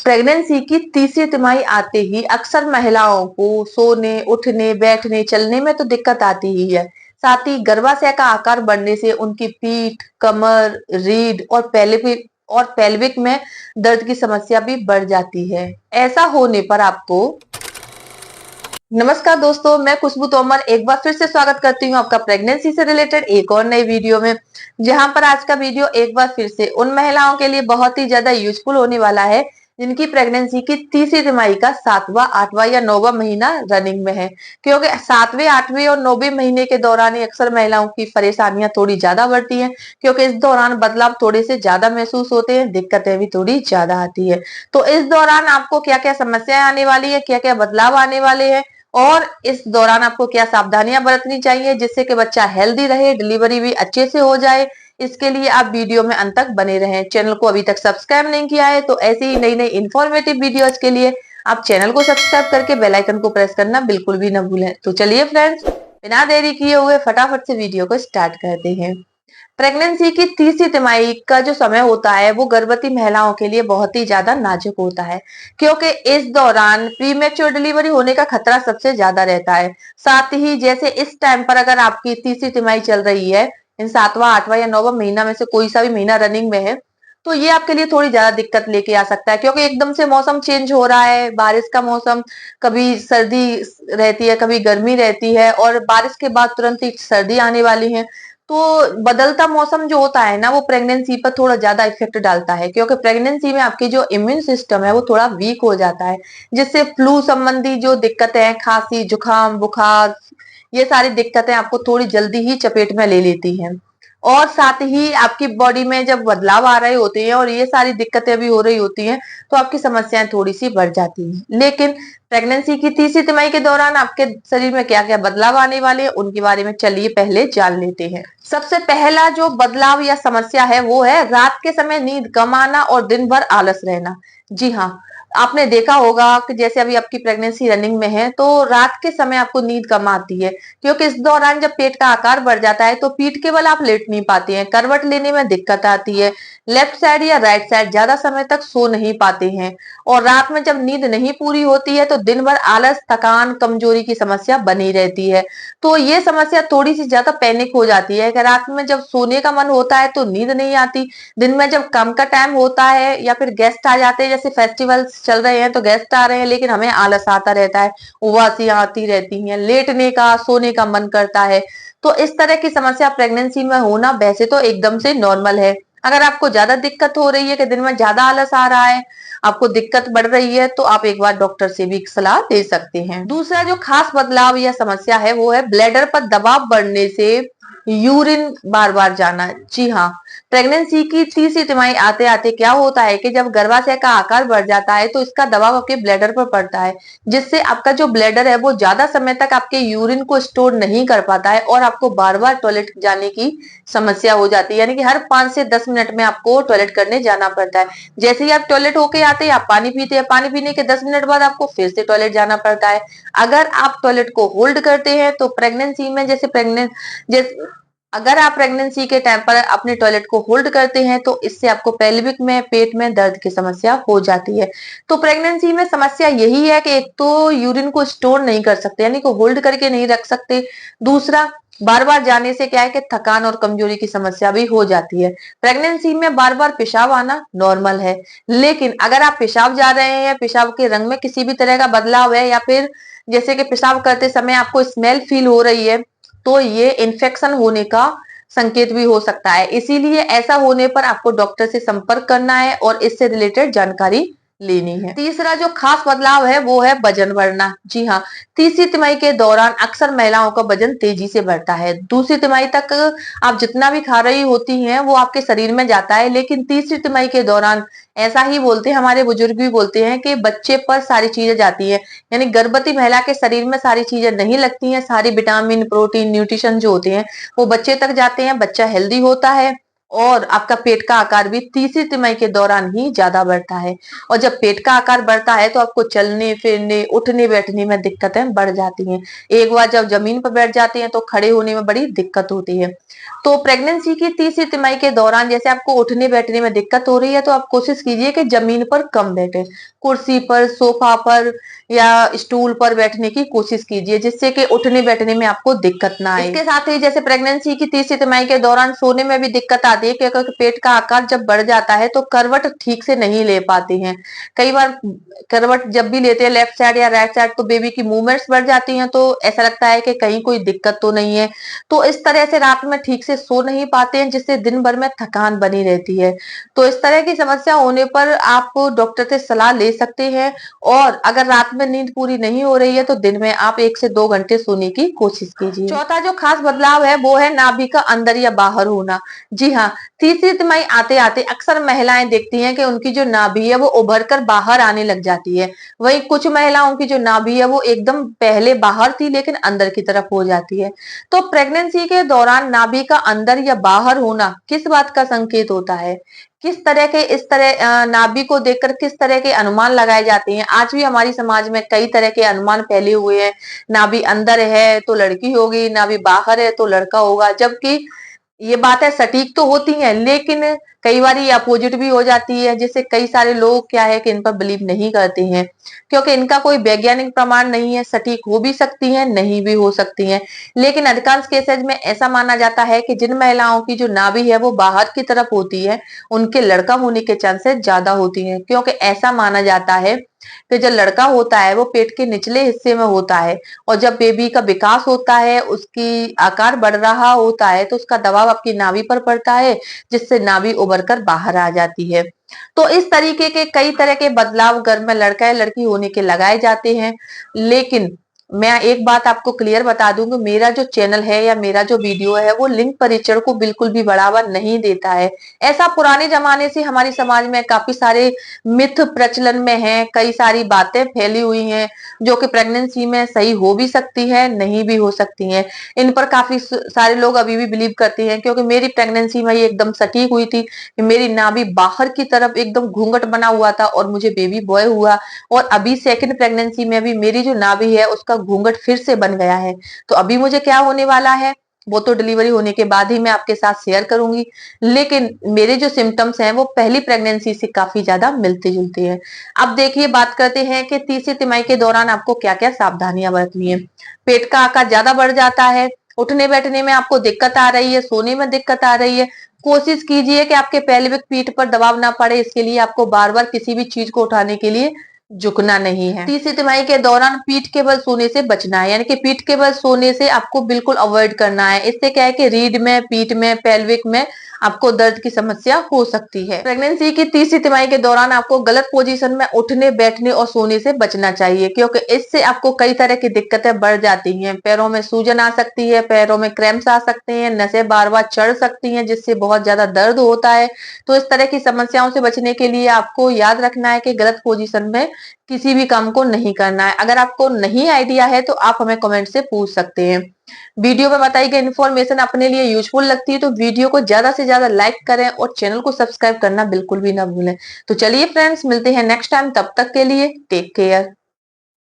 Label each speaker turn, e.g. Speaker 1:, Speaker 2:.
Speaker 1: Pregnancy की तीसरी तिमाही आते ही अक्सर महिलाओं को सोने, उठने, बैठने, चलने में तो दिक्कत आती ही है। साथ ही गर्भाशय का आकार बढ़ने से उनकी पीठ, कमर, रीढ़ और पेल्विक में दर्द की समस्या भी बढ़ जाती है। ऐसा होने पर आपको नमस्कार दोस्तों, मैं खुशबू तोमर एक बार फिर से स्वागत करती हूँ आपका प्रेगनेंसी से रिलेटेड एक और नई वीडियो में। जहां पर आज का वीडियो एक बार फिर से उन महिलाओं के लिए बहुत ही ज्यादा यूजफुल होने वाला है जिनकी प्रेगनेंसी की तीसरी तिमाही का 7वां, 8वां या 9वां महीना रनिंग में है। क्योंकि 7वें, 8वें और 9वें महीने के दौरान ही अक्सर महिलाओं की परेशानियां थोड़ी ज्यादा बढ़ती हैं, क्योंकि इस दौरान बदलाव थोड़े से ज्यादा महसूस होते हैं, दिक्कतें भी थोड़ी ज्यादा आती है। तो इस दौरान आपको क्या क्या समस्याएं आने वाली है, क्या क्या बदलाव आने वाले हैं और इस दौरान आपको क्या सावधानियां बरतनी चाहिए जिससे कि बच्चा हेल्दी रहे, डिलीवरी भी अच्छे से हो जाए। इसके लिए आप वीडियो में अंत तक बने रहें। चैनल को अभी तक सब्सक्राइब नहीं किया है तो ऐसी ही नई नई इंफॉर्मेटिव वीडियोस के लिए आप चैनल को सब्सक्राइब करके बेल आइकन को प्रेस करना बिल्कुल भी न भूलें। तो चलिए फ्रेंड्स, बिना देरी किए हुए फटाफट से वीडियो को स्टार्ट करते हैं। प्रेगनेंसी की तीसरी तिमाही का जो समय होता है वो गर्भवती महिलाओं के लिए बहुत ही ज्यादा नाजुक होता है, क्योंकि इस दौरान प्रीमेच्योर डिलीवरी होने का खतरा सबसे ज्यादा रहता है। साथ ही जैसे इस टाइम पर अगर आपकी तीसरी तिमाही चल रही है, इन 7वां, 8वां या 9वां महीना में से कोई सा भी महीना रनिंग में है, तो ये आपके लिए थोड़ी ज्यादा दिक्कत लेके आ सकता है। क्योंकि एकदम से मौसम चेंज हो रहा है, बारिश का मौसम, कभी सर्दी रहती है, कभी गर्मी रहती है और बारिश के बाद तुरंत ही सर्दी आने वाली है। तो बदलता मौसम जो होता है ना, वो प्रेगनेंसी पर थोड़ा ज्यादा इफेक्ट डालता है, क्योंकि प्रेगनेंसी में आपकी जो इम्यून सिस्टम है वो थोड़ा वीक हो जाता है, जिससे फ्लू संबंधी जो दिक्कतें हैं, खांसी, जुकाम, बुखार, ये सारी दिक्कतें आपको थोड़ी जल्दी ही चपेट में ले लेती हैं। और साथ ही आपकी बॉडी में जब बदलाव आ रहे होते हैं और ये सारी दिक्कतें भी हो रही होती हैं, तो आपकी समस्याएं थोड़ी सी बढ़ जाती हैं। लेकिन प्रेगनेंसी की तीसरी तिमाही के दौरान आपके शरीर में क्या क्या बदलाव आने वाले हैं उनके बारे में चलिए पहले जान लेते हैं। सबसे पहला जो बदलाव या समस्या है वो है रात के समय नींद कम आना और दिन भर आलस रहना। जी हाँ, आपने देखा होगा कि जैसे अभी आपकी प्रेगनेंसी रनिंग में है तो रात के समय आपको नींद कम आती है, क्योंकि इस दौरान जब पेट का आकार बढ़ जाता है तो पीठ केवल आप लेट नहीं पाती हैं, करवट लेने में दिक्कत आती है, लेफ्ट साइड या राइट साइड ज्यादा समय तक सो नहीं पाते हैं। और रात में जब नींद नहीं पूरी होती है तो दिन भर आलस, थकान, कमजोरी की समस्या बनी रहती है। तो ये समस्या थोड़ी सी ज्यादा पैनिक हो जाती है कि रात में जब सोने का मन होता है तो नींद नहीं आती, दिन में जब काम का टाइम होता है या फिर गेस्ट आ जाते हैं, जैसे फेस्टिवल्स चल रहे हैं तो गेस्ट आ रहे हैं, लेकिन हमें आलस आता रहता है, उबासियां आती रहती हैं, लेटने का, सोने का मन करता है। तो इस तरह की समस्या प्रेगनेंसी में होना वैसे तो एकदम से नॉर्मल है। अगर आपको ज्यादा दिक्कत हो रही है कि दिन में ज्यादा आलस आ रहा है, आपको दिक्कत बढ़ रही है, तो आप एक बार डॉक्टर से भी सलाह ले सकते हैं। दूसरा जो खास बदलाव या समस्या है वो है ब्लैडर पर दबाव बढ़ने से यूरिन बार बार जाना। जी हाँ, प्रेगनेंसी की तीसरी तिमाही आते आते क्या होता है कि जब गर्भाशय का आकार बढ़ जाता है तो इसका दबाव आपके ब्लैडर पर पड़ता है, जिससे आपका जो ब्लैडर है वो ज्यादा समय तक आपके यूरिन को स्टोर नहीं कर पाता है और आपको बार बार टॉयलेट जाने की समस्या हो जाती है। यानी कि हर 5 से 10 मिनट में आपको टॉयलेट करने जाना पड़ता है। जैसे ही आप टॉयलेट होके आते हैं आप पानी पीते हैं, पानी पीने के 10 मिनट बाद आपको फिर से टॉयलेट जाना पड़ता है। अगर आप टॉयलेट को होल्ड करते हैं तो प्रेगनेंसी में जैसे अगर आप प्रेगनेंसी के टाइम पर अपने टॉयलेट को होल्ड करते हैं तो इससे आपको पेल्विक में, पेट में दर्द की समस्या हो जाती है। तो प्रेगनेंसी में समस्या यही है कि एक तो यूरिन को स्टोर नहीं कर सकते, यानी कि होल्ड करके नहीं रख सकते। दूसरा, बार बार जाने से क्या है कि थकान और कमजोरी की समस्या भी हो जाती है। प्रेगनेंसी में बार बार पेशाब आना नॉर्मल है, लेकिन अगर आप पेशाब जा रहे हैं, पेशाब के रंग में किसी भी तरह का बदलाव है या फिर जैसे कि पेशाब करते समय आपको स्मेल फील हो रही है, तो ये इन्फेक्शन होने का संकेत भी हो सकता है। इसीलिए ऐसा होने पर आपको डॉक्टर से संपर्क करना है और इससे रिलेटेड जानकारी लेनी है। तीसरा जो खास बदलाव है वो है वजन बढ़ना। जी हाँ, तीसरी तिमाही के दौरान अक्सर महिलाओं का वजन तेजी से बढ़ता है। दूसरी तिमाही तक आप जितना भी खा रही होती हैं वो आपके शरीर में जाता है, लेकिन तीसरी तिमाही के दौरान ऐसा ही बोलते हैं, हमारे बुजुर्ग भी बोलते हैं कि बच्चे पर सारी चीजें जाती है। यानी गर्भवती महिला के शरीर में सारी चीजें नहीं लगती हैं, सारी विटामिन, प्रोटीन, न्यूट्रिशन जो होते हैं वो बच्चे तक जाते हैं, बच्चा हेल्दी होता है और आपका पेट का आकार भी तीसरी तिमाही के दौरान ही ज्यादा बढ़ता है। और जब पेट का आकार बढ़ता है तो आपको चलने फिरने, उठने बैठने में दिक्कतें बढ़ जाती हैं। एक बार जब जमीन पर बैठ जाती हैं तो खड़े होने में बड़ी दिक्कत होती है। तो प्रेगनेंसी की तीसरी तिमाही के दौरान जैसे आपको उठने बैठने में दिक्कत हो रही है तो आप कोशिश कीजिए कि जमीन पर कम बैठे, कुर्सी पर, सोफा पर या स्टूल पर बैठने की कोशिश कीजिए, जिससे कि उठने बैठने में आपको दिक्कत ना आए। इसके साथ ही जैसे प्रेगनेंसी की तीसरी तिमाही के दौरान सोने में भी दिक्कत आती है, क्योंकि पेट का आकार जब बढ़ जाता है तो करवट ठीक से नहीं ले पाती हैं। कई बार करवट जब भी लेते हैं लेफ्ट साइड या राइट साइड तो बेबी की मूवमेंट्स बढ़ जाती हैं, तो ऐसा लगता है कि कहीं कोई दिक्कत तो नहीं है। तो इस तरह से रात में ठीक से सो नहीं पाते हैं, जिससे दिन भर में थकान बनी रहती है। तो इस तरह की समस्या होने पर आप डॉक्टर से सलाह ले सकते हैं, और अगर रात में नींद पूरी नहीं हो रही है तो दिन में आप 1 से 2 घंटे सोने की कोशिश कीजिए। चौथा जो खास बदलाव है वो है नाभि का अंदर या बाहर होना। जी हाँ, तीसरी तिमाही आते आते अक्सर महिलाएं देखती हैं कि उनकी जो नाभि है वो उभर कर बाहर आने लग जाती है। वहीं कुछ महिलाओं की जो नाभि है वो एकदम पहले बाहर थी लेकिन अंदर की तरफ हो जाती है। तो प्रेगनेंसी के दौरान नाभि का अंदर या बाहर होना किस बात का संकेत होता है? किस तरह के इस तरह नाभि को देखकर किस तरह के अनुमान लगाए जाते हैं? आज भी हमारी समाज में कई तरह के अनुमान फैले हुए हैं। नाभि अंदर है तो लड़की होगी, नाभि बाहर है तो लड़का होगा, जबकि ये बातें सटीक तो होती हैं लेकिन कई बार ये अपोजिट भी हो जाती है, जिससे कई सारे लोग क्या है कि इन पर बिलीव नहीं करते हैं, क्योंकि इनका कोई वैज्ञानिक प्रमाण नहीं है। सटीक हो भी सकती हैं, नहीं भी हो सकती हैं, लेकिन अधिकांश केसेज में ऐसा माना जाता है कि जिन महिलाओं की जो नाभि है वो बाहर की तरफ होती है उनके लड़का होने के चांसेस ज्यादा होती हैं, क्योंकि ऐसा माना जाता है कि जो लड़का होता है वो पेट के निचले हिस्से में होता है, और जब बेबी का विकास होता है, उसकी आकार बढ़ रहा होता है, तो उसका दबाव आपकी नाभि पर पड़ता है, जिससे नाभि उभर कर बाहर आ जाती है। तो इस तरीके के कई तरह के बदलाव गर्भ में लड़का या लड़की होने के लगाए जाते हैं, लेकिन मैं एक बात आपको क्लियर बता दूं कि मेरा जो चैनल है या मेरा जो वीडियो है वो लिंग परीक्षण को बिल्कुल भी बढ़ावा नहीं देता है। ऐसा पुराने जमाने से हमारे समाज में काफी सारे मिथ प्रचलन में हैं, कई सारी बातें फैली हुई हैं जो कि प्रेगनेंसी में सही हो भी सकती है, नहीं भी हो सकती हैं। इन पर काफी सारे लोग अभी भी बिलीव करते हैं, क्योंकि मेरी प्रेगनेंसी में ये एकदम सटीक हुई थी कि मेरी नाभि बाहर की तरफ एकदम घूंघट बना हुआ था और मुझे बेबी बॉय हुआ, और अभी सेकंड प्रेगनेंसी में भी मेरी जो नाभि है उसका घूंघट फिर से बन गया है। तो अभी मुझे क्या होने वाला है वो तो डिलीवरी होने के बाद ही मैं आपके साथ शेयर करूंगी, लेकिन मेरे जो सिम्टम्स हैं वो पहली प्रेगनेंसी से काफी ज्यादा मिलते जुलते हैं। अब देखिए, बात करते हैं कि तीसरी तिमाही के दौरान आपको क्या क्या सावधानियां बरतनी है। पेट का आकार ज्यादा बढ़ जाता है, उठने बैठने में आपको दिक्कत आ रही है, सोने में दिक्कत आ रही है, कोशिश कीजिए कि आपके पेल्विक पीठ पर दबाव ना पड़े। इसके लिए आपको बार बार किसी भी चीज को उठाने के लिए झुकना नहीं है। तीसरी तिमाही के दौरान पीठ के बल सोने से बचना है, यानी कि पीठ के बल सोने से आपको बिल्कुल अवॉइड करना है। इससे क्या है कि रीढ़ में, पीठ में, पेल्विक में आपको दर्द की समस्या हो सकती है। प्रेगनेंसी की तीसरी तिमाही के दौरान आपको गलत पोजीशन में उठने, बैठने और सोने से बचना चाहिए, क्योंकि इससे आपको कई तरह की दिक्कतें बढ़ जाती हैं। पैरों में सूजन आ सकती है, पैरों में क्रैम्प्स आ सकते हैं, नसें बार बार चढ़ सकती हैं जिससे बहुत ज्यादा दर्द होता है। तो इस तरह की समस्याओं से बचने के लिए आपको याद रखना है कि गलत पोजीशन में किसी भी काम को नहीं करना है। अगर आपको नहीं आइडिया है तो आप हमें कमेंट से पूछ सकते हैं। वीडियो में बताई गई इन्फॉर्मेशन अपने लिए यूजफुल लगती है तो वीडियो को ज्यादा से ज्यादा लाइक करें और चैनल को सब्सक्राइब करना बिल्कुल भी ना भूलें। तो चलिए फ्रेंड्स, मिलते हैं नेक्स्ट टाइम, तब तक के लिए टेक केयर।